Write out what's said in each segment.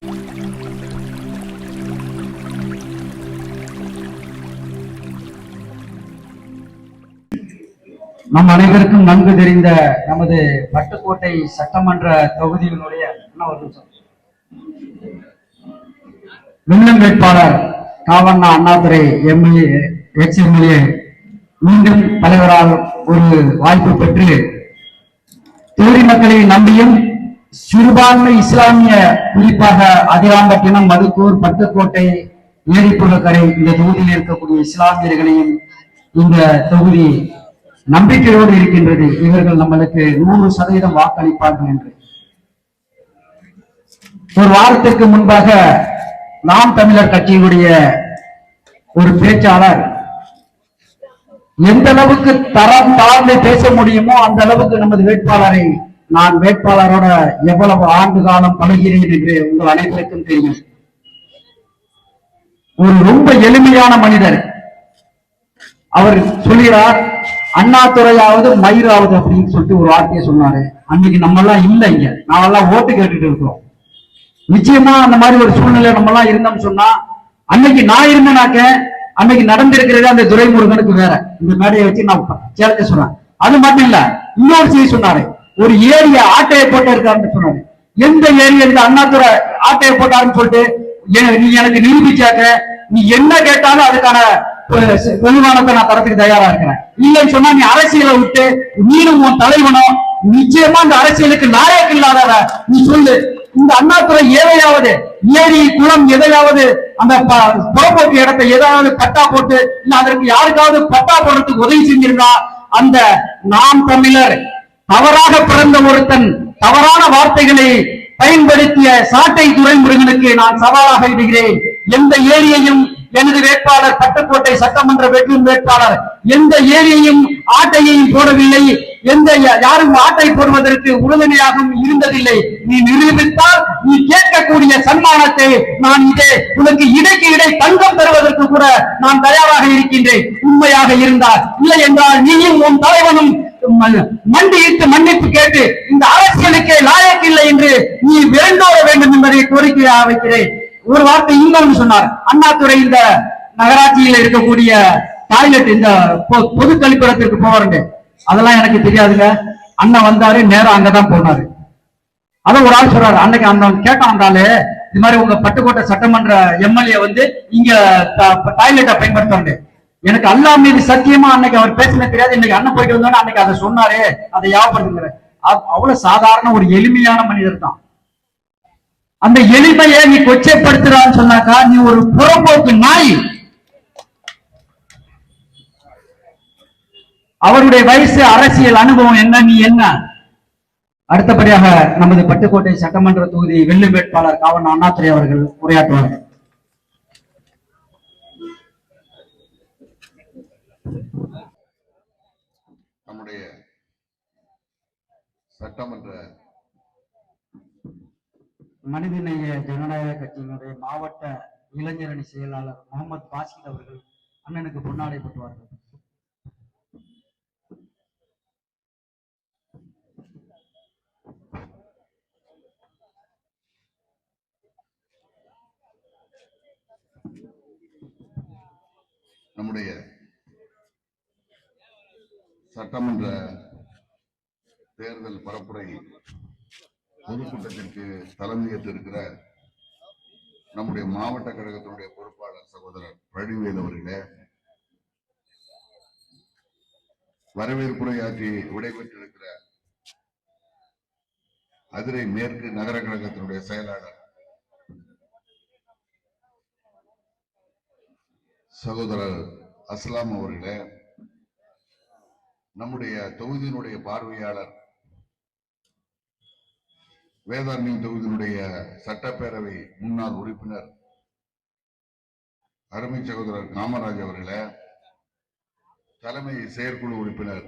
நம் அனைவருக்கும் நன்கு தெரிந்த நமது பட்டுக்கோட்டை சட்டமன்ற தொகுதியினுடைய விண்ணம் வேட்பாளர் காவண்ணா அண்ணாதுரை எம்எல்ஏ எக்ஸ்-எம்எல்ஏ மீண்டும் தலைவரால் ஒரு வாய்ப்பு பெற்று தொகுதி மக்களை நம்பியும் சிறுபான்மை இஸ்லாமிய குறிப்பாக அதிராம்பட்டினம், மதுக்கூர், பட்டுக்கோட்டை, ஏரிப்புலக்கரை இந்த தொகுதியில் இருக்கக்கூடிய இஸ்லாமியர்களையும் இந்த தொகுதி நம்பிக்கையோடு இருக்கின்றது. இவர்கள் நம்மளுக்கு 100% வாக்களிப்பார்கள் என்று. ஒரு வாரத்திற்கு முன்பாக நாம் தமிழர் கட்சியினுடைய ஒரு பேச்சாளர் எந்த அளவுக்கு தரம் தாழ்ந்து பேச முடியுமோ அந்த அளவுக்கு நமது வேட்பாளரை, நான் வேட்பாளரோட எவ்வளவு ஆண்டு காலம் பழகிறேன் என்று உங்கள் அனைவருக்கும் தெரியும். ஒரு ரொம்ப எளிமையான மனிதர். அவர் சொல்கிறார், அண்ணாதுரையாவது மயிராவது அப்படின்னு சொல்லிட்டு ஒரு வார்த்தையை சொன்னாரு. அன்னைக்கு நம்ம எல்லாம் இல்ல, இங்க நாமெல்லாம் ஓட்டு கேட்டுட்டு இருக்கிறோம். நிச்சயமா அந்த மாதிரி ஒரு சூழ்நிலை நம்ம எல்லாம் இருந்தோம்னு சொன்னா, அன்னைக்கு நான் இருந்தேனாக்க அன்னைக்கு நடந்திருக்கிறது அந்த துரைமுருகனுக்கு வேற. இந்த மேடையை வச்சு நான் சேர்த்து சொல்றேன். அது மட்டும் இல்ல, இன்னொரு செய்தி சொன்னாரு, ஒரு ஏரிய ஆட்டையை போட்டு இருக்காருன்னு சொன்னாரு. எந்த ஏரியா இந்த அண்ணாதுரை ஆட்டையை போட்டாருன்னு சொல்லிட்டு நீ எனக்கு நிரூபிச்சாக்க நீ என்ன கேட்டாலும் அதுக்கான வெகுமானத்தை நான் தரத்துக்கு தயாரா இருக்கிறேன். இல்லைன்னு சொன்னா நீ அரசியலை விட்டு நீனும் உன் தலைவனும் நிச்சயமா இந்த அரசியலுக்கு நாயக்கு இல்லாத நீ சொல்லு. இந்த அண்ணாதுரை எதையாவது ஏரி குளம் எதையாவது அந்த புறப்போக்கு இடத்தை ஏதாவது பட்டா போட்டு இல்ல அதற்கு யாருக்காவது பட்டா போடுறதுக்கு உதவி செஞ்சிருந்தா, அந்த நாம் தமிழர் தவறாக பிறந்த ஒருத்தன் தவறான வார்த்தைகளை பயன்படுத்திய சாட்டை துரைமுருகனுக்கு நான் சவாலாக இடுகிறேன். எந்த ஏரியையும் எனது வேட்பாளர், பட்டுக்கோட்டை சட்டமன்ற வேட்பாளர் எந்த ஏரியையும் ஆட்டையையும் போடவில்லை. எந்த யாரும் ஆட்டை போடுவதற்கு உறுதுணையாகவும் இருந்ததில்லை. நீ நிரூபித்தால் நீ கேட்கக்கூடிய சன்மானத்தை நான் உனக்கு இடைக்கு இடை தங்கம் தருவதற்கு கூட நான் தயாராக இருக்கின்றேன். உண்மையாக இருந்தால். இல்லை என்றால் நீயும் உன் தலைவனும் மண்டியிட்டு மன்னிப்பு கேட்டு இந்த அரசியலுக்கே லாயக்கு இல்லை என்று நீ விரண்டோட வேண்டும் என்பதை கோரிக்கையாக வைக்கிறேன். ஒரு வார்த்தை இன்னொன்று சொன்னார். அண்ணாதுரை இந்த நகராட்சியில் இருக்கக்கூடிய டாய்லெட், இந்த பொது கழிப்பிடத்திற்கு போவாருங்க, அதெல்லாம் எனக்கு தெரியாதுங்க. அண்ணன் வந்தாரு, நேரம் அங்கதான் போனாரு. அதான் ஒரு ஆள் சொல்றாரு, அன்னைக்கு அந்த கேட்டான் வந்தாலே இது மாதிரி உங்க பட்டுக்கோட்டை சட்டமன்ற எம்எல்ஏ வந்து இங்க டாய்லெட்டை பயன்படுத்த. எனக்கு அல்லா மீது சத்தியமா அன்னைக்கு அவர் பேசின தெரியாது. இன்னைக்கு அண்ணன் போயிட்டு வந்தோன்னு அன்னைக்கு அதை சொன்னாரு, அதை யாபப்படுத்துங்கிற. அவ்வளவு சாதாரண ஒரு எளிமையான மனிதர் தான். அந்த எளிமையை நீ கொச்சைப்படுத்துறான்னு சொன்னாக்கா நீ ஒரு புறம்போக்கு நாய். அவருடைய வயசு, அரசியல் அனுபவம் என்ன, நீ என்ன? அடுத்தபடியாக நமது பட்டுக்கோட்டை சட்டமன்ற தொகுதி வெள்ளு வேட்பாளர் காவண்ணா அண்ணாதுரை அவர்கள் உரையாற்றுவார்கள். நம்முடைய சட்டமன்ற மனிதநேய ஜனநாயக கட்சியினுடைய மாவட்ட இளைஞரணி செயலாளர் முகமது பாசில் அவர்கள் அண்ணனுக்கு பொன்னாடை பெற்றுவார்கள். நம்முடைய சட்டமன்ற தேர்தல் பரப்புரை பொதுக்கூட்டத்திற்கு தலைமையேற்றிருக்கிற நம்முடைய மாவட்ட கழகத்தினுடைய பொறுப்பாளர் சகோதரர் பழனிவேல் அவர்களே, வரவேற்புரையாற்றி விடைபெற்றிருக்கிற மதுரை மேற்கு நகர கழகத்தினுடைய செயலாளர் சகோதரர் அஸ்லாம் அவர்களே, நம்முடைய தொகுதியினுடைய பார்வையாளர், வேதாரண்யம் தொகுதியினுடைய சட்டப்பேரவை முன்னாள் உறுப்பினர் அருமை சகோதரர் காமராஜ் அவர்களே, தலைமை செயற்குழு உறுப்பினர்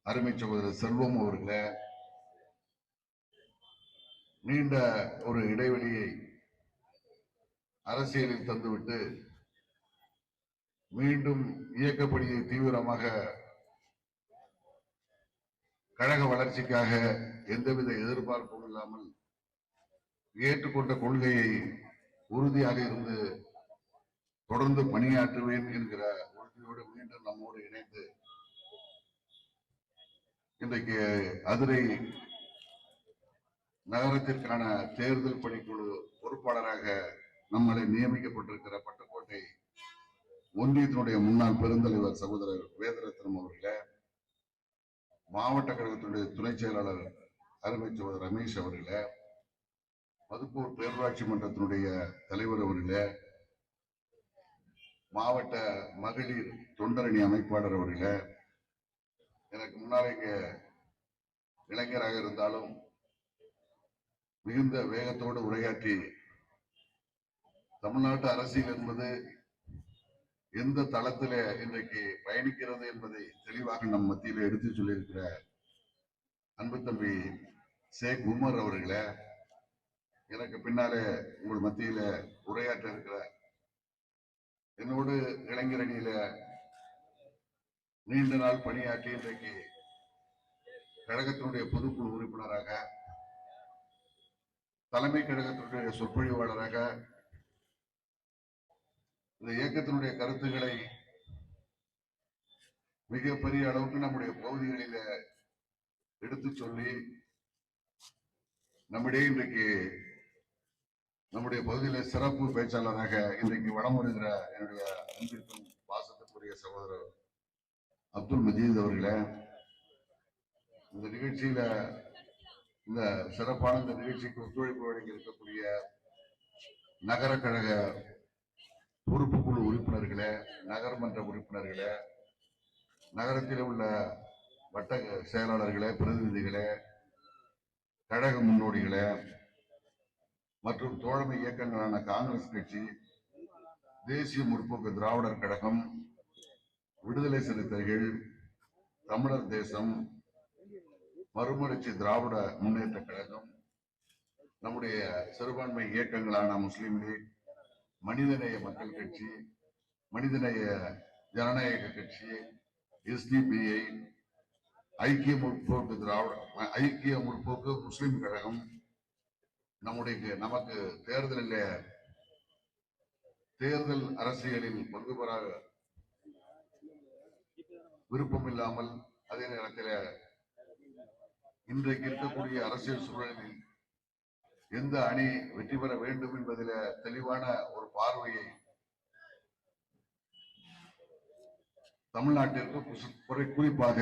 அருமை சகோதரர் செல்வம் அவர்களே, நீண்ட ஒரு இடைவெளியை அரசியலில் தந்துவிட்டு மீண்டும் இயக்கப்படியை தீவிரமாக கழக வளர்ச்சிக்காக எந்தவித எதிர்பார்ப்பும் இல்லாமல் ஏற்றுக்கொண்ட கொள்கையை உறுதியாக இருந்து தொடர்ந்து பணியாற்றுவேன் என்கிற உறுதியோடு மீண்டும் நம்மோடு இணைந்து இன்றைக்கு அதிரை நகரத்திற்கான தேர்தல் பணிக்குழு பொறுப்பாளராக நம்மளை நியமிக்கப்பட்டிருக்கிற பட்டுக்கோட்டை ஒன்றியத்தினுடைய முன்னாள் பெருந்தலைவர் சகோதரர் வேதரத்னம் அவர்களே, மாவட்ட கழகத்தினுடைய துணை செயலாளர் அருமை சகோதரர் ரமேஷ் அவர்களே, மதுப்பூர் பேரூராட்சி மன்றத்தினுடைய தலைவர் அவர்களே, மாவட்ட மகளிர் தொண்டரணி அமைப்பாளர் அவர்களே, எனக்கு முன்னாலே இங்க இளைஞராக இருந்தாலும் மிகுந்த வேகத்தோடு உரையாற்றி தமிழ்நாட்டு அரசியல் என்பது எந்த தளத்திலே இன்றைக்கு பயணிக்கிறது என்பதை தெளிவாக நம் மத்தியில எடுத்து சொல்லியிருக்கிற அன்பு தம்பி ஷேக் உமர் அவர்களே, எனக்கு பின்னாலே உங்கள் மத்தியில உரையாற்ற இருக்கிற என்னோடு இளைஞர் அணியில நீண்ட நாள் பணியாற்றி இன்றைக்கு கழகத்தினுடைய பொதுக்குழு உறுப்பினராக, தலைமை கழகத்தினுடைய சொற்பொழிவாளராக, இந்த இயக்கத்தினுடைய கருத்துக்களை மிகப்பெரிய அளவுக்கு நம்முடைய பகுதிகளில எடுத்து சொல்லி நம்மிடையே இன்றைக்கு நம்முடைய பகுதியில சிறப்பு பேச்சாளராக இன்றைக்கு வலம் வருகிற என்னுடைய அன்பிற்கும் பாசத்துக்குரிய சகோதரர் அப்துல் மஜீத் அவர்களே, இந்த நிகழ்ச்சியில இந்த சிறப்பான இந்த நிகழ்ச்சிக்கு ஒத்துழைப்பு வழங்கி இருக்கக்கூடிய நகர கழக பொறுப்பு குழு உறுப்பினர்களே, நகர்மன்ற உறுப்பினர்களே, நகரத்தில் உள்ள வட்ட செயலாளர்களே, பிரதிநிதிகளே, கழக முன்னோடிகளே மற்றும் தோழமை இயக்கங்களான காங்கிரஸ் கட்சி, தேசிய முற்போக்கு திராவிடர் கழகம், விடுதலை சிறுத்தைகள், தமிழர் தேசம், மறுமலர்ச்சி திராவிட முன்னேற்ற கழகம், நம்முடைய சிறுபான்மை இயக்கங்களான முஸ்லிம் லீக், மனிதநேய மக்கள் கட்சி, மனிதநேய ஜனநாயக கட்சி, எஸ்டிபிஐ, ஐக்கிய முற்போக்கு முஸ்லிம் கழகம், நமக்கு தேர்தல் அரசியலில் பங்கு பெற விருப்பம் இல்லாமல், அதே நேரத்தில் இன்றைக்கு இருக்கக்கூடிய அரசியல் சூழலில் எந்த அணி வெற்றி பெற வேண்டும் என்பதில் தெளிவான ஒரு பார்வையை தமிழ்நாட்டிற்கு குறிப்பாக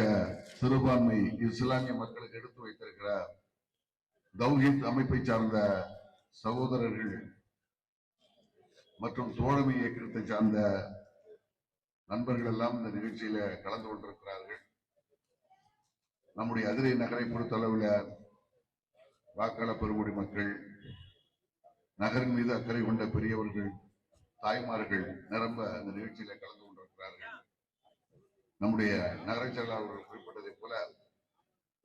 சிறுபான்மை இஸ்லாமிய மக்களுக்கு எடுத்து வைத்திருக்கிற தௌஹீத் அமைப்பை சார்ந்த சகோதரர்கள் மற்றும் தோழமை இயக்கத்தை சார்ந்த நண்பர்கள் எல்லாம் இந்த நிகழ்ச்சியில கலந்து கொண்டிருக்கிறார்கள். நம்முடைய அதிரை நகரை பொறுத்தளவில் வாக்காளர் பெருங்குடி மக்கள், நகரின் மீது அக்கறை கொண்ட பெரியவர்கள், தாய்மார்கள் நிரம்ப இந்த நிகழ்ச்சியில கலந்து கொண்டிருக்கிறார்கள். நம்முடைய நகர செயலாளர்கள் குறிப்பிட்டதை போல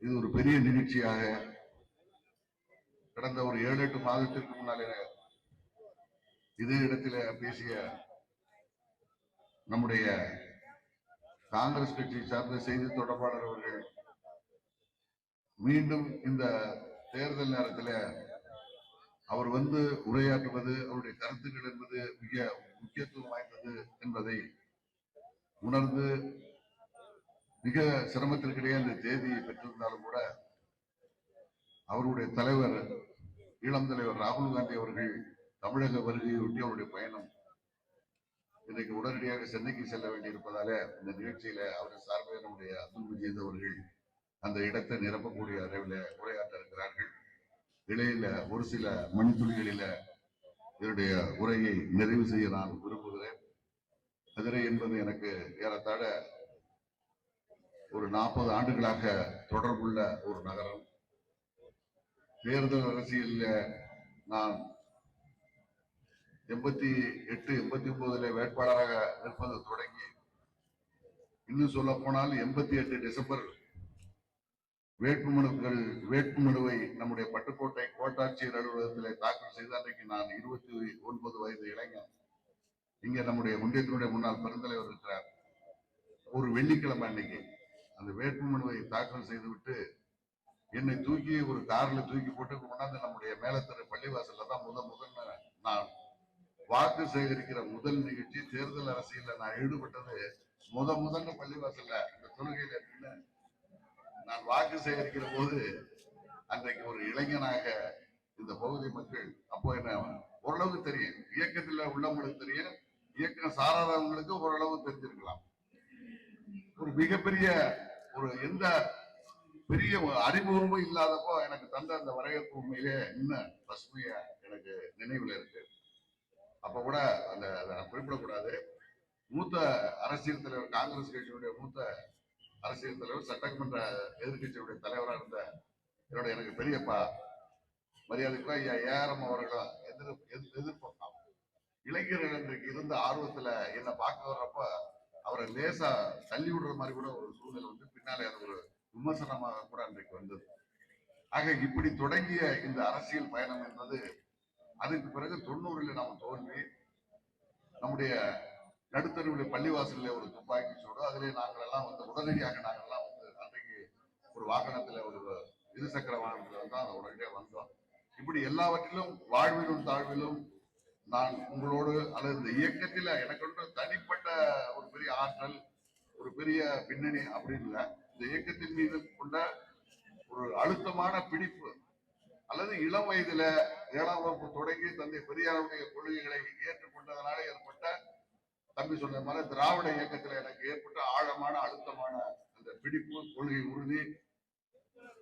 இது ஒரு பெரிய நிகழ்ச்சியாக கடந்த ஒரு 7-8 மாதத்திற்கு முன்னாலே இதே இடத்தில பேசிய நம்முடைய காங்கிரஸ் கட்சி சார்ந்த செய்தி தொடர்பாளர் அவர்கள் மீண்டும் இந்த தேர்தல் நேரத்தில் அவர் உரையாற்றுவது, அவருடைய கருத்துக்கள் என்பது மிக முக்கியத்துவம் வாய்ந்தது என்பதை உணர்ந்து மிக சிரமத்திற்கிடையே அந்த தேதியை பெற்றிருந்தாலும் கூட அவருடைய தலைவர், இளம் தலைவர் ராகுல் காந்தி அவர்கள் தமிழக வருகையொட்டி அவருடைய பயணம் இன்றைக்கு உடனடியாக சென்னைக்கு செல்ல வேண்டியிருப்பதால இந்த நிகழ்ச்சியில அவருடைய சார்பில் நம்முடைய அப்துல் மஜீத் அவர்கள் அந்த இடத்தை நிரப்பக்கூடிய அளவில் உரையாற்ற இருக்கிறார்கள். இடையில ஒரு சில மணித்துளிகளில என்னுடைய உரையை நிறைவு செய்ய நான் விரும்புகிறேன். அதிரை என்பது எனக்கு ஏறத்தாழ ஒரு 40 ஆண்டுகளாக தொடர்புள்ள ஒரு நகரம். தேர்தல் அரசியலில் நான் 88, 89 வேட்பாளராக நிற்பது தொடங்கி, இன்னும் சொல்ல போனால் 88 டிசம்பர் வேட்புமனுவை நம்முடைய பட்டுக்கோட்டை கோட்டாட்சியர் அலுவலகத்தில் தாக்கல் செய்து அன்றைக்கு நான் 29 வயது இளைஞன். இங்க நம்முடைய ஒன்றியத்தினுடைய முன்னாள் பெருந்தலைவர் இருக்கிறார். ஒரு வெள்ளிக்கிழமை அன்னைக்கு அந்த வேட்புமனுவை தாக்கல் செய்துவிட்டு என்னை தூக்கி ஒரு கார்ல தூக்கி போட்டு கொண்டாந்து நம்முடைய மேலத்தர பள்ளிவாசல்ல தான் முதல்ல நான் வாக்கு சேகரிக்கிற முதல் நிகழ்ச்சி தேர்தல் அரசியல்ல நான் ஈடுபட்டது முதல்ல பள்ளிவாசல்ல இந்த தொழுகையில நின்று நான் வாக்கு சேகரிக்கிற போது அன்றைக்கு ஒரு இளைஞனாக இந்த பகுதி மக்கள் அப்போ என்ன ஓரளவுக்கு தெரியும், இயக்கத்தில் உள்ளவங்களுக்கு தெரியும், இயக்கம் சாராதவங்களுக்கு ஓரளவு தெரிஞ்சிருக்கலாம். ஒரு மிகப்பெரிய ஒரு எந்த பெரிய அறிமுகமும் இல்லாதப்போ எனக்கு தந்த அந்த வரவேற்பு உண்மையிலே இன்னும் பசுமையா எனக்கு நினைவுல இருக்கு. அப்ப கூட அந்த குறிப்பிடக்கூடாது, மூத்த அரசியல் தலைவர், காங்கிரஸ் கட்சியுடைய மூத்த அரசியல் தலைவர், சட்டமன்ற எதிர்கட்சியுடைய தலைவராக இருந்த என்னோட எனக்கு பெரியப்பா மரியாதைக்கு ஐயா ஏஆர்எம் அவர்களும் எதிர்பார்ப்பான். இளைஞர்கள் இன்றைக்கு இருந்த ஆர்வத்துல என்ன பார்க்க வர்றப்ப அவரை லேசா தள்ளி விடுற மாதிரி கூட ஒரு சூழ்நிலை வந்து பின்னாலே அது ஒரு விமர்சனமாக கூட அன்றைக்கு வந்தது. ஆக இப்படி தொடங்கிய இந்த அரசியல் பயணம் என்பது அதுக்கு பிறகு 90ல் நாம் தோல்வி, நம்முடைய நடுத்தருவில் பள்ளிவாசல்ல ஒரு துப்பாக்கி சூடு, அதிலே நாங்கள் எல்லாம் வந்து உடனடியாக நாங்கள்லாம் வந்து அன்றைக்கு ஒரு வாகனத்துல ஒரு இருசக்கர வாகனத்துல தான் உடனடியாக வந்தோம். இப்படி எல்லாவற்றிலும் வாழ்விலும் தாழ்விலும் நான் உங்களோடு அல்லது இந்த இயக்கத்தில் எனக்கு தனிப்பட்ட ஒரு பெரிய ஆற்றல், ஒரு பெரிய பின்னணி அப்படின்னு இல்லை. இந்த இயக்கத்தின் மீது கொண்ட ஒரு அழுத்தமான பிடிப்பு அல்லது இளம் வயதுல 7ஆம் வகுப்பு தொடங்கி தந்தை பெரியாருடைய கொள்கைகளை ஏற்றுக்கொண்டதனால ஏற்பட்ட, தம்பி சொன்ன மாதிரி திராவிட இயக்கத்தில் எனக்கு ஏற்பட்ட ஆழமான அழுத்தமான அந்த பிடிப்பு, கொள்கை உறுதி,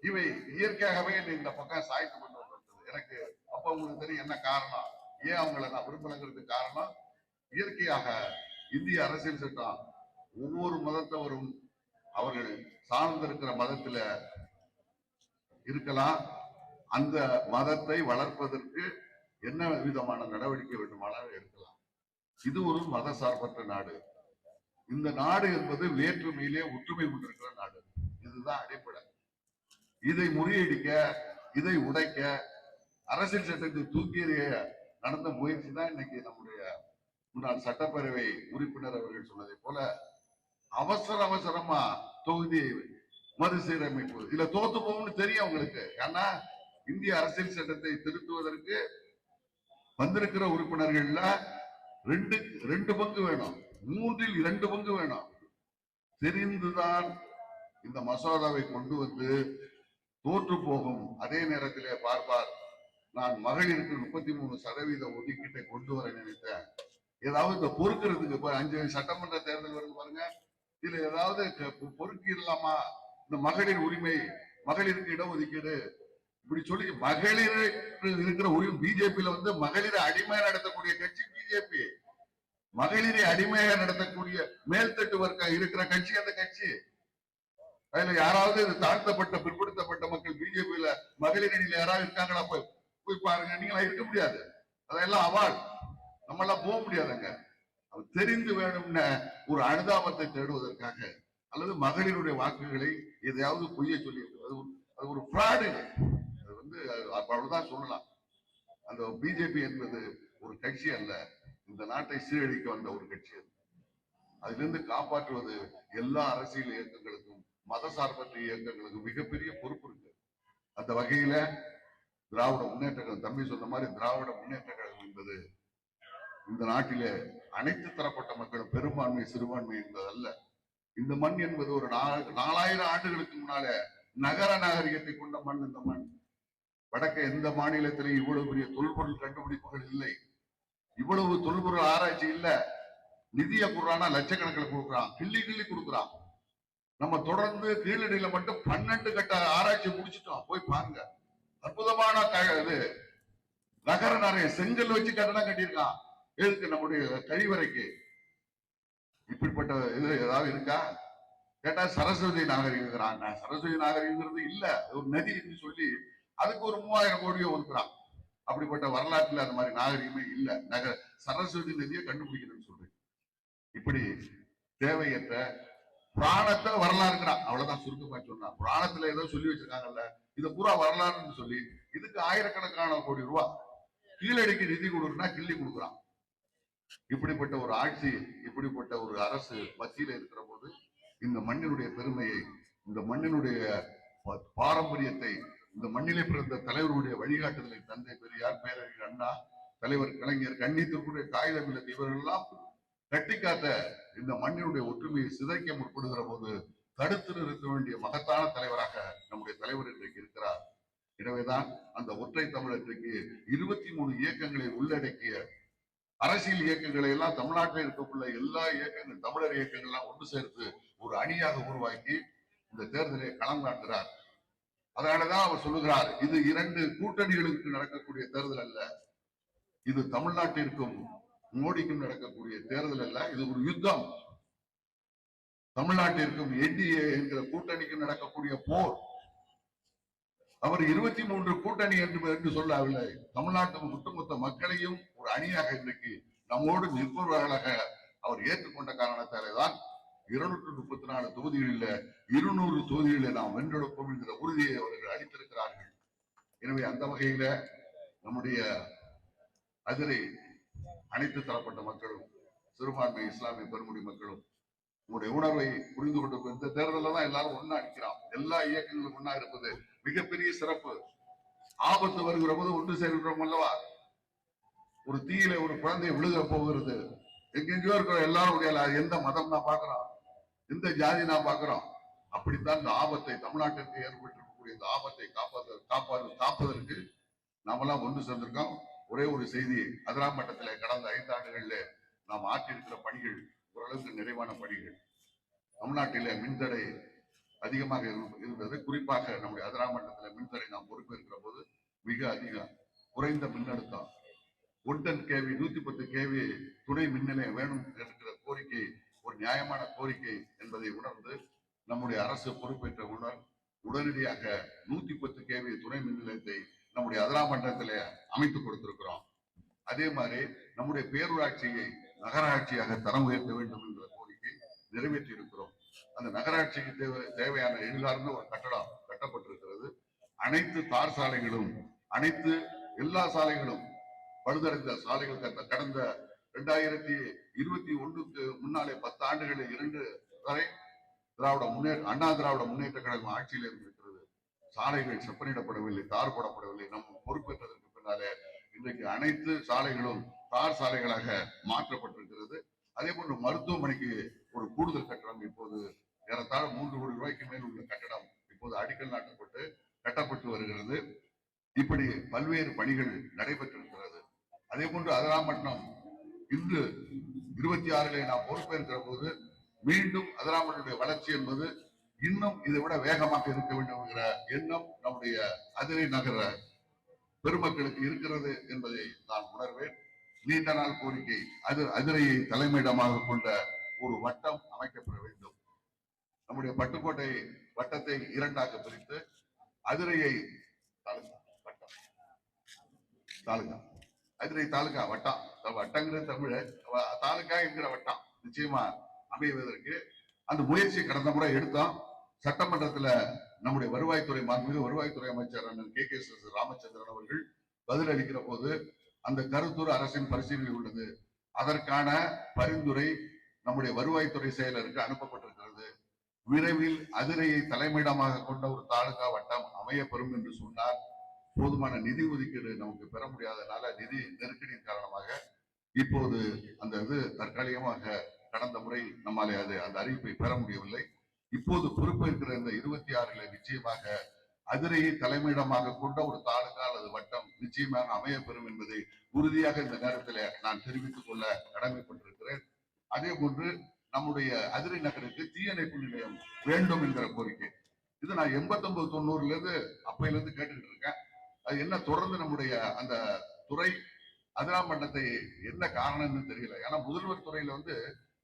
இவை இயற்கையாகவே இந்த பக்கம் சாய்த்து கொண்டு வந்திருந்தது. எனக்கு அப்ப உங்களுக்கு தெரியும் என்ன காரணம், ஏன் அவங்களை நான் விரும்பலங்கிறதுக்கு காரணம், இயற்கையாக இந்திய அரசியல் சட்டம் ஒவ்வொரு மதத்தவரும் அவர்கள் சார்ந்திருக்கிற மதத்துல இருக்கலாம், அந்த மதத்தை வளர்ப்பதற்கு என்ன விதமான நடவடிக்கை வேண்டுமானாலும் எடுக்கலாம். இது ஒரு மத சார்பற்ற நாடு. இந்த நாடு என்பது வேற்றுமையிலே ஒற்றுமை கொண்டிருக்கிற நாடு. இதுதான் அடிப்படை. இதை முறியடிக்க, இதை உடைக்க அரசியல் சட்டத்தை தூக்கி எறிய நடந்த முயற்சி தான் இன்னைக்கு நம்முடைய முன்னாள் சட்டப்பேரவை உறுப்பினர் அவர்கள் சொன்னதை போல அவசரமா தொகுதி மறுசீரமைப்பு இல்ல தோத்து போகும்னு தெரியும் உங்களுக்கு. ஏன்னா இந்திய அரசியல் சட்டத்தை திருத்துவதற்கு வந்திருக்கிற உறுப்பினர்கள்ல ரெண்டு பங்கு வேணும், 3ல் 2 பங்கு வேணும். தெரிந்துதான் இந்த மசோதாவை கொண்டு வந்து தோற்று போகும். அதே நேரத்திலே பார்ப்பார், நான் மகளிருக்கு 33% ஒதுக்கீட்டை கொண்டு வர நினைத்தேன். ஏதாவது இந்த பொறுக்கிறதுக்கு 5 சட்டமன்ற தேர்தல் வருது பாருங்க, இதுல ஏதாவது பொறுக்கிடலாமா, இந்த மகளிர் உரிமை, மகளிருக்கு இடஒதுக்கீடு இப்படி சொல்லி மகளிர் இருக்கிற உரிமை. பிஜேபியில வந்து மகளிரை அடிமையா நடத்தக்கூடிய கட்சி பிஜேபி, மகளிரை அடிமையாக நடத்தக்கூடிய மேல்தட்டு வர்க்கம் இருக்கிற கட்சி அந்த கட்சி. அதுல யாராவது தாழ்த்தப்பட்ட பிற்படுத்தப்பட்ட மக்கள் பிஜேபியில மகளிர் அணியில யாராவது இருக்காங்களா? போய் பாருங்க, நீங்களா இருக்க முடியாது. அதெல்லாம் அவார்டு, நம்ம எல்லாம் போக முடியாதுங்க. தெரிந்து வேணும்னு ஒரு அனுதாபத்தை தேடுவதற்காக அல்லது மகளிருடைய வாக்குகளை எதையாவது பொய்ய சொல்லி, அது ஒரு ஃப்ராடு. அது வந்து அவ்வளவுதான் சொல்லலாம். அந்த பிஜேபி என்பது ஒரு கட்சி அல்ல, இந்த நாட்டை சீரழிக்க வந்த ஒரு கட்சி. அதிலிருந்து காப்பாற்றுவது எல்லா அரசியல் இயக்கங்களுக்கும், மத சார்பற்ற இயக்கங்களுக்கும் மிகப்பெரிய பொறுப்பு இருக்கு. அந்த வகையில திராவிட முன்னேற்ற கழகம், தம்பி சொன்ன மாதிரி திராவிட முன்னேற்ற கழகம் என்பது இந்த நாட்டிலே அனைத்து தரப்பட்ட மக்களும் பெரும்பான்மை சிறுபான்மை என்பது அல்ல. இந்த மண் என்பது ஒரு 4000 ஆண்டுகளுக்கு முன்னால நகர நாகரிகத்தை கொண்ட மண் இந்த மண். வடக்க எந்த மாநிலத்திலும் இவ்வளவு பெரிய தொல்பொருள் கண்டுபிடிப்புகள் இல்லை, இவ்வளவு தொல்பொருள் ஆராய்ச்சி இல்ல. நிதியை கொடுறானா லட்சக்கணக்கில் கொடுக்குறான், கிள்ளி கொடுக்குறான். நம்ம தொடர்ந்து கீழடியில மட்டும் 12 கட்ட ஆராய்ச்சி முடிச்சிட்டோம், போய் பாருங்க. அற்புதமான இது நகர நிறைய செங்கல் வச்சு கட்டணம் கட்டியிருக்கான். எதுக்கு? நம்முடைய கழிவறைக்கு. இப்படிப்பட்ட இது ஏதாவது இருக்கா கேட்டா சரஸ்வதி நாகரிகங்கிறாங்க. சரஸ்வதி நாகரிகங்கிறது இல்ல, ஒரு நதின்னு சொல்லி அதுக்கு ஒரு 3000 கோடியை ஒதுக்குறான். அப்படிப்பட்ட வரலாற்றுல அந்த மாதிரி நாகரிகமே இல்ல. சரஸ்வதி நதியை கண்டுபிடிக்கணும்னு சொல்றேன். இப்படி தேவையற்ற புராணத்தை வரலாறுங்கிறான், அவ்வளவுதான் சுருக்கமா சொன்னான். புராணத்துல ஏதோ சொல்லி வச்சிருக்காங்கல்ல, இதை பூரா வரலாறுன்னு சொல்லி இதுக்கு 1000கணக்கான கோடி ரூபாய் கீழடிக்கு நிதி கொடுக்குறா, கிள்ளி கொடுக்குறான். இப்படிப்பட்ட ஒரு ஆட்சி, இப்படிப்பட்ட ஒரு அரசு மத்தியில இருக்கிற போது இந்த மண்ணினுடைய பெருமையை, இந்த மண்ணினுடைய பாரம்பரியத்தை இந்த மண்ணிலே பிறந்த தலைவருடைய வழிகாட்டுதலை தந்தை பெரியார், பேரறிஞர் அண்ணா, தலைவர் கலைஞர், கண்ணியத்திற்குரிய காகிதம் இல்ல இவர்கள் எல்லாம் கட்டி காத்த இந்த மண்ணினுடைய ஒற்றுமையை சிதைக்க முற்படுகிற போது தடுத்து நிறுத்த வேண்டிய மகத்தான தலைவராக நம்முடைய தலைவர் இன்றைக்கு இருக்கிறார். எனவேதான் அந்த ஒற்றை தமிழ் இன்றைக்கு 23 இயக்கங்களை உள்ளடக்கிய அரசியல் இயக்கங்களை எல்லாம் தமிழ்நாட்டில் இருக்கக்குள்ள எல்லா இயக்கங்கள், தமிழர் இயக்கங்கள் எல்லாம் ஒன்று சேர்த்து ஒரு அணியாக உருவாக்கி இந்த தேர்தலை களம் காண்கிறார். அதனாலதான் அவர் சொல்லுகிறார், இது 2 கூட்டணிகளுக்கு நடக்கக்கூடிய தேர்தல் அல்ல, இது தமிழ்நாட்டிற்கும் மோடிக்கும் நடக்கக்கூடிய தேர்தல் அல்ல, இது ஒரு யுத்தம். தமிழ்நாட்டிற்கும் என்டிஏ என்கிற கூட்டணிக்கும் நடக்கக்கூடிய போர். அவர் 23 கூட்டணி என்று சொல்லவில்லை, தமிழ்நாட்டு ஒட்டுமொத்த மக்களையும் ஒரு அணியாக இன்றைக்கு நம்மோடு நிற்பவர்களாக அவர் ஏற்றுக்கொண்ட காரணத்தாலே தான் 234 தொகுதிகளில் 200 தொகுதிகளில் நாம் வென்றெடுப்போம் என்கிற உறுதியை அவர்கள் அளித்திருக்கிறார்கள். எனவே அந்த வகையில நம்முடைய அதிரை அனைத்து தரப்பட்ட மக்களும், சிறுபான்மை இஸ்லாமிய பெருமுடி மக்களும் உங்களுடைய உணர்வை புரிந்து கொண்டு இந்த தேர்தலில் தான் எல்லாரும் ஒன்னா நிற்கிறோம். எல்லா இயக்கங்களும் ஒன்னா இருப்பது மிகப்பெரிய சிறப்பு. ஆபத்து வருகிற போது ஒன்று சேர்கிறோம் அல்லவா? ஒரு தீயில ஒரு குழந்தை விழுக போகிறது, எங்கெங்கயோ இருக்கிற எல்லாரும் எந்த மதம் நான் பாக்குறோம், எந்த ஜாதி நான் பாக்குறோம். அப்படித்தான் இந்த ஆபத்தை, தமிழ்நாட்டிற்கு ஏற்பட்டிருக்கக்கூடிய இந்த ஆபத்தை காப்பதற்கு நாமெல்லாம் ஒன்று சேர்ந்திருக்கோம். ஒரே ஒரு செய்தி, அதிராம்பட்டத்தில் கடந்த 5 ஆண்டுகளில் நாம் ஆற்றியிருக்கிற பணிகள் ஓரளவுக்கு நிறைவான பணிகள். தமிழ்நாட்டில மின்தடை அதிகமாக இருந்தது. குறிப்பாக நம்முடைய அதிராம்பட்டத்தில் மின்தடை நாம் பொறுப்பேற்கிற போது மிக அதிகம் குறைந்த மின்னழுத்தம் 110 kV 110 kV துணை மின் நிலையம் வேணும் என்கிற கோரிக்கை ஒரு நியாயமான கோரிக்கை என்பதை உணர்ந்து நம்முடைய அரசு பொறுப்பேற்ற உடனடியாக 110 kV துணை மின் நிலையத்தை நம்முடைய அதிராம்பட்டத்திலே அமைத்துக் கொடுத்திருக்கிறோம். அதே மாதிரி நம்முடைய பேரூராட்சியை நகராட்சியாக தரம் உயர்த்த வேண்டும் என்ற கோரிக்கை நிறைவேற்றி இருக்கிறோம். அந்த நகராட்சிக்கு தேவையான எதிர்கார்ந்த ஒரு கட்டடம் கட்டப்பட்டிருக்கிறது. அனைத்து தார் சாலைகளும், எல்லா சாலைகளும், பழுதடைந்த சாலைகள் கடந்த 2021க்கு முன்னாலே 10 ஆண்டுகளில் 2 வரை அண்ணா திராவிட முன்னேற்ற கழகம் ஆட்சியில் இருந்திருக்கிறது. சாலைகள் செப்பனிடப்படவில்லை, தார் போடப்படவில்லை. நம்ம பொறுப்பேற்றதற்கு பின்னாலே இன்றைக்கு அனைத்து சாலைகளும் தார் சாலைகளாக மாற்றப்பட்டிருக்கிறது. அதே போன்று மருத்துவமனைக்கு ஒரு கூடுதல் கட்டடம் இப்போது ஏறத்தாழ 3 கோடி ரூபாய்க்கு மேல் உள்ள கட்டடம் இப்போது அடிக்கல் நாட்டப்பட்டு கட்டப்பட்டு வருகிறது. இப்படி பல்வேறு பணிகள் நடைபெற்றிருக்கிறது. அதே போன்று அதிராம்பட்டினம் இன்று 26 நாம் பொறுப்பேற்கிற போது மீண்டும் அதிராம்பட்டினுடைய வளர்ச்சி என்பது இன்னும் இதை விட வேகமாக இருக்க வேண்டும் என்கிற எண்ணம் நம்முடைய அதிரை நகர பெருமக்களுக்கு இருக்கிறது என்பதை நான் உணர்வேன். நீண்ட நாள் கோரிக்கை, அதிரையை தலைமையிடமாக கொண்ட ஒரு வட்டம் அமைக்கப்பட வேண்டும். நம்முடைய பட்டுக்கோட்டை வட்டத்தை 2ஆக பிரித்து அதிரையை அதிரை தாலுகா வட்டம், வட்டங்கிற தமிழ் தாலுகா என்கிற வட்டம் நிச்சயமா அமைவதற்கு அந்த முயற்சி கடந்த முறை எடுத்தோம். சட்டமன்றத்துல நம்முடைய வருவாய்த்துறை மாண்புமிகு வருவாய்த்துறை அமைச்சர் அண்ணன் KKS ராமச்சந்திரன் அவர்கள் பதில் அளிக்கிற போது அந்த கருத்துரு அரசின் பரிசீலனை உள்ளது, அதற்கான பரிந்துரை நம்முடைய வருவாய்த்துறை செயலருக்கு அனுப்பப்பட்டிருக்கிறது. விரைவில் அதிரையை தலைமையிடமாக கொண்ட ஒரு தாலுகா வட்டம் அமையப்பெறும் என்று சொன்னார். போதுமான நிதி ஒதுக்கீடு நமக்கு பெற முடியாதனால நிதி நெருக்கடியின் காரணமாக இப்போது அந்த தற்காலிகமாக கடந்த முறை நம்மாலே அந்த அறிவிப்பை பெற முடியவில்லை. இப்போது பொறுப்பேற்கிற இந்த 26 நிச்சயமாக அதிரையை தலைமையிடமாக கொண்ட ஒரு தாலுகா அல்லது வட்டம் நிச்சயமாக அமையப்பெறும் என்பதை உறுதியாக இந்த நேரத்தில் நான் தெரிவித்துக் கொள்ள கடமைப்பட்டிருக்கிறேன். அதே போன்று நம்முடைய அதிரை நகருக்கு தீயணைப்பு நிலையம் வேண்டும் என்கிற கோரிக்கை, இது நான் 89-90 அப்பையிலிருந்து கேட்டுக்கிட்டு இருக்கேன். அது என்ன தொடர்ந்து நம்முடைய அந்த துறை அதிராம்பட்டத்தை என்ன காரணம்னு தெரியல. ஏன்னா முதல்வர் துறையில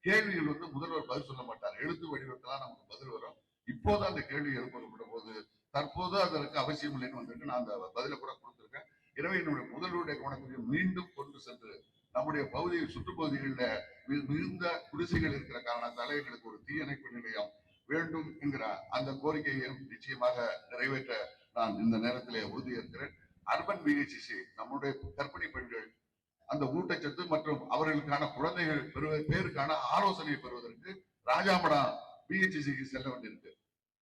கேள்விகள் முதல்வர் பதில் சொல்ல மாட்டார், எழுத்து வடிவத்தெல்லாம் நமக்கு பதில் வரும். இப்போது அந்த கேள்வி எழுப்பப்பட்ட போது தற்போது அதற்கு அவசியம் இல்லைன்னு வந்திருக்கு. நான் அந்த பதில கூட கொடுத்திருக்கேன். எனவே என்னுடைய முதல்வருடைய கவனத்தை மீண்டும் கொண்டு சென்று நம்முடைய சுற்றுப்பகுதிகளில் மிகுந்த குடிசைகள் இருக்கிற காரணத்தால எங்களுக்கு ஒரு தீயணைப்பு நிலையம் வேண்டும் என்கிற அந்த கோரிக்கையை நிச்சயமாக நிறைவேற்ற நான் இந்த நேரத்திலே உறுதியேற்கிறேன். அர்பன் பிஹெச்சி நம்முடைய கர்ப்பிணி பெண்கள் அந்த ஊட்டச்சத்து மற்றும் அவர்களுக்கான குழந்தைகள் பேருக்கான ஆலோசனை பெறுவதற்கு ராஜாமடம் பிஹெச்சிக்கு செல்ல வேண்டியிருக்கு.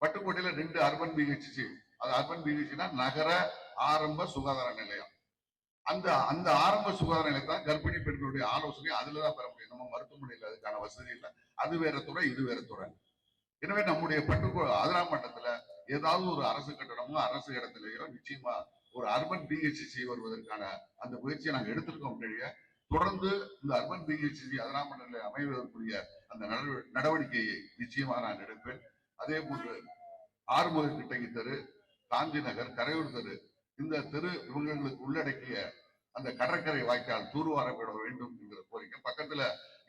பட்டுக்கோட்டையில 2 அர்பன் பிஹெச்சி, அது அர்பன் பிஹெச்னா நகர ஆரம்ப சுகாதார நிலையம். அந்த ஆரம்ப சுகாதார நிலையத்தான் கர்ப்பிணி பெண்களுடைய ஆலோசனை அதுலதான் பெற முடியும். நம்ம மருத்துவமனையில் அதுக்கான வசதி இல்லை. அது வேற துறை, இது வேற துறை. எனவே நம்முடைய அதிராம்பட்டத்துல ஏதாவது ஒரு அரசு கட்டடமோ அரசு இடத்திலேயோ நிச்சயமா ஒரு அர்பன் பிஹெச்சி வருவதற்கான அந்த முயற்சியை நாங்கள் எடுத்திருக்கோம். தொடர்ந்து இந்த அர்பன் பிஹெச்சி அதிராம்பட்டத்தில் அமைவதற்குரிய அந்த நடவடிக்கையை நிச்சயமா நான் எடுப்பேன். அதே போன்று ஆறுமுக கிட்டகி தெரு, காந்தி நகர், கரையூர் தெரு, இந்த தெரு இவங்களுக்கு உள்ளடக்கிய அந்த கடற்கரை வாய்க்கால் தூர்வாரப்பட வேண்டும் என்கிற கோரிக்கை. பக்கத்துல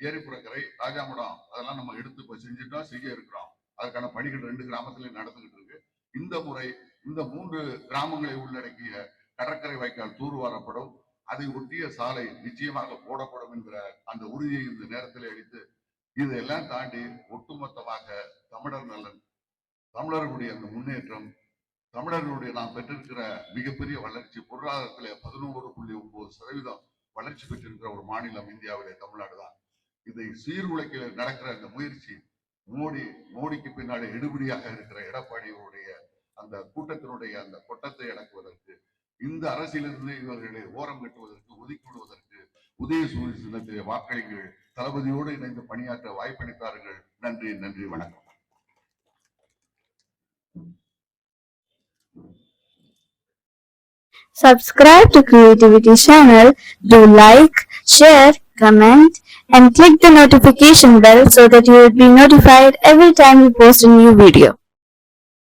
ஏரிப்புறக்கரை, ராஜாமடம், அதெல்லாம் நம்ம எடுத்து இப்ப செஞ்சுட்டோம், செய்ய இருக்கிறோம். அதுக்கான பணிகள் 2 கிராமத்திலையும் நடந்துகிட்டு இருக்கு. இந்த முறை இந்த 3 கிராமங்களை உள்ளடக்கிய கடற்கரை வாய்க்கால் தூர்வாரப்படும். அதை ஒட்டிய சாலை நிச்சயமாக போடப்படும் என்கிற அந்த உறுதியை இந்த நேரத்தில் அளித்து, இதையெல்லாம் தாண்டி ஒட்டுமொத்தமாக தமிழர் நலன், தமிழர்களுடைய அந்த முன்னேற்றம், தமிழர்களுடைய நாம் பெற்றிருக்கிற மிகப்பெரிய வளர்ச்சி, பொருளாதாரத்தில் 11.9% வளர்ச்சி பெற்றிருக்கிற ஒரு மாநிலம் இந்தியாவிலே தமிழ்நாடு தான். இதை சீர்குலைக்க நடக்கிற அந்த முயற்சி, மோடிக்கு பின்னாடி எடுபடியாக இருக்கிற எடப்பாடியுடைய அந்த கூட்டத்தினுடைய அந்த கொட்டத்தை அடக்குவதற்கு, இந்த அரசியலிருந்து இவர்களை ஓரம் கட்டுவதற்கு, ஒதுக்கி விடுவதற்கு உதயசூரிய சின்னத்திலே வாக்களிகள் தளபதியோடு இணைந்து பணியாற்ற வாய்ப்பளித்தார்கள். நன்றி, நன்றி, வணக்கம். Subscribe to Creativity channel, do like, share, comment and click the notification bell so that you will be notified every time we post a new video.